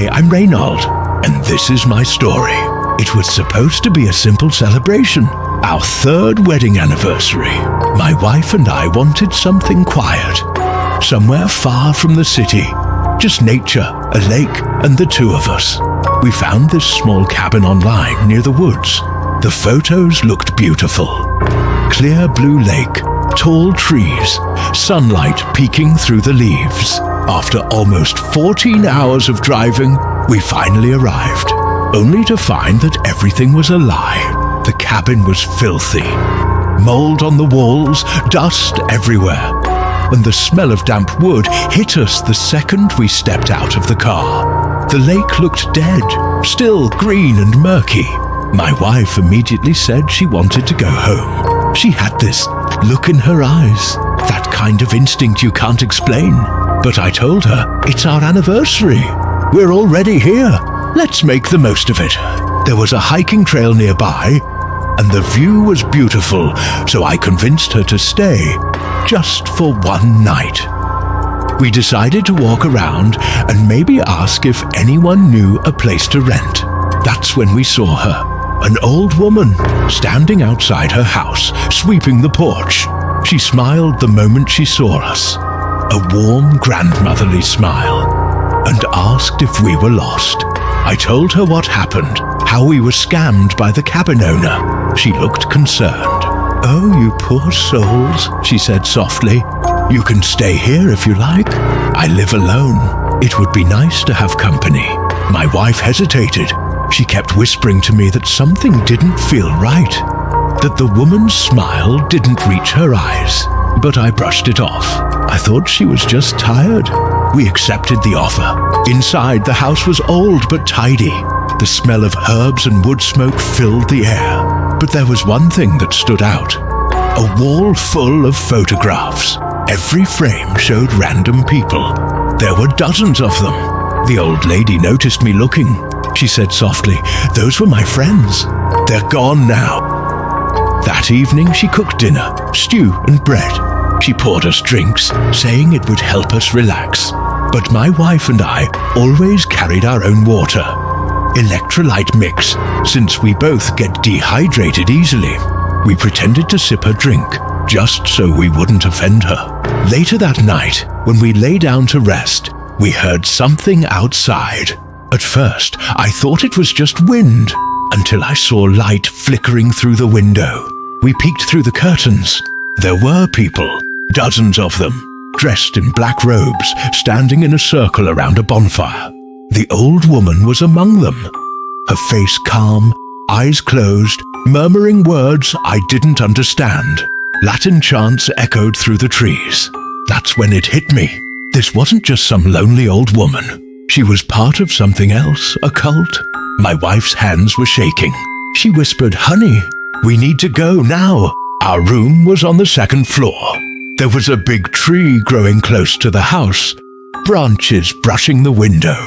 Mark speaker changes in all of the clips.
Speaker 1: Hi, I'm Reynold, and this is my story. It was supposed to be a simple celebration, our 3rd wedding anniversary. My wife and I wanted something quiet, somewhere far from the city, just nature, a lake, and the 2 of us. We found this small cabin online near the woods. The photos looked beautiful. Clear blue lake, tall trees, sunlight peeking through the leaves. After almost 14 hours of driving, we finally arrived, only to find that everything was a lie. The cabin was filthy. Mold on the walls, dust everywhere, and the smell of damp wood hit us the second we stepped out of the car. The lake looked dead, still green and murky. My wife immediately said she wanted to go home. She had this look in her eyes, that kind of instinct you can't explain. But I told her, it's our anniversary. We're already here. Let's make the most of it. There was a hiking trail nearby, and the view was beautiful, so I convinced her to stay, just for one night. We decided to walk around and maybe ask if anyone knew a place to rent. That's when we saw her, an old woman, standing outside her house, sweeping the porch. She smiled the moment she saw us, a warm grandmotherly smile, and asked if we were lost. I told her what happened, how we were scammed by the cabin owner. She looked concerned. "Oh, you poor souls," she said softly. "You can stay here if you like. I live alone. It would be nice to have company." My wife hesitated. She kept whispering to me that something didn't feel right, that the woman's smile didn't reach her eyes. But I brushed it off. I thought she was just tired. We accepted the offer. Inside, the house was old but tidy. The smell of herbs and wood smoke filled the air. But there was one thing that stood out. A wall full of photographs. Every frame showed random people. There were dozens of them. The old lady noticed me looking. She said softly, "Those were my friends. They're gone now." That evening she cooked dinner, stew and bread. She poured us drinks, saying it would help us relax. But my wife and I always carried our own water. Electrolyte mix, since we both get dehydrated easily. We pretended to sip her drink, just so we wouldn't offend her. Later that night, when we lay down to rest, we heard something outside. At first, I thought it was just wind, until I saw light flickering through the window. We peeked through the curtains. There were people, dozens of them, dressed in black robes, standing in a circle around a bonfire. The old woman was among them, her face calm, eyes closed, murmuring words I didn't understand. Latin chants echoed through the trees. That's when it hit me. This wasn't just some lonely old woman. She was part of something else, a cult. My wife's hands were shaking. She whispered, "Honey, we need to go now." Our room was on the 2nd floor. There was a big tree growing close to the house, branches brushing the window.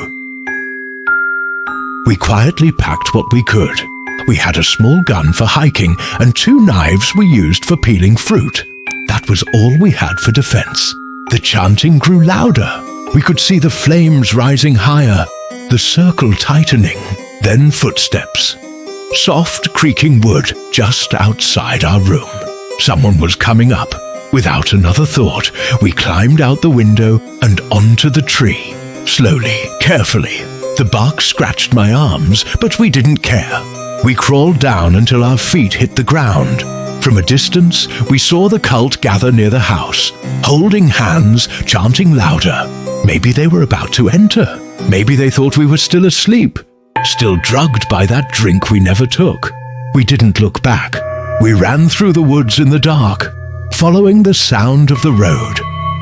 Speaker 1: We quietly packed what we could. We had a small gun for hiking and 2 knives we used for peeling fruit. That was all we had for defense. The chanting grew louder. We could see the flames rising higher, the circle tightening, then footsteps. Soft creaking wood just outside our room. Someone was coming up. Without another thought, we climbed out the window and onto the tree. Slowly, carefully. The bark scratched my arms, but we didn't care. We crawled down until our feet hit the ground. From a distance, we saw the cult gather near the house, holding hands, chanting louder. Maybe they were about to enter. Maybe they thought we were still asleep, still drugged by that drink we never took. We didn't look back. We ran through the woods in the dark, following the sound of the road,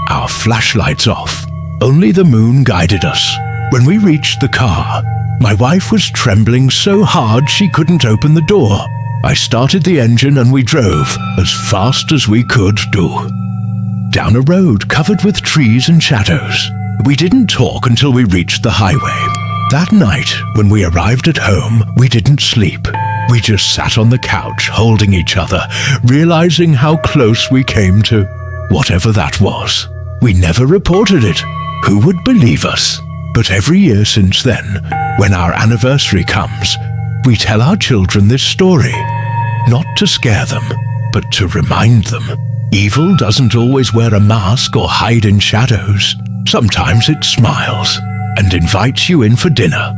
Speaker 1: our flashlights off. Only the moon guided us. When we reached the car, my wife was trembling so hard she couldn't open the door. I started the engine and we drove as fast as we could do. Down a road covered with trees and shadows. We didn't talk until we reached the highway. That night, when we arrived at home, we didn't sleep. We just sat on the couch holding each other, realizing how close we came to whatever that was. We never reported it. Who would believe us? But every year since then, when our anniversary comes, we tell our children this story, not to scare them, but to remind them. Evil doesn't always wear a mask or hide in shadows. Sometimes it smiles and invites you in for dinner.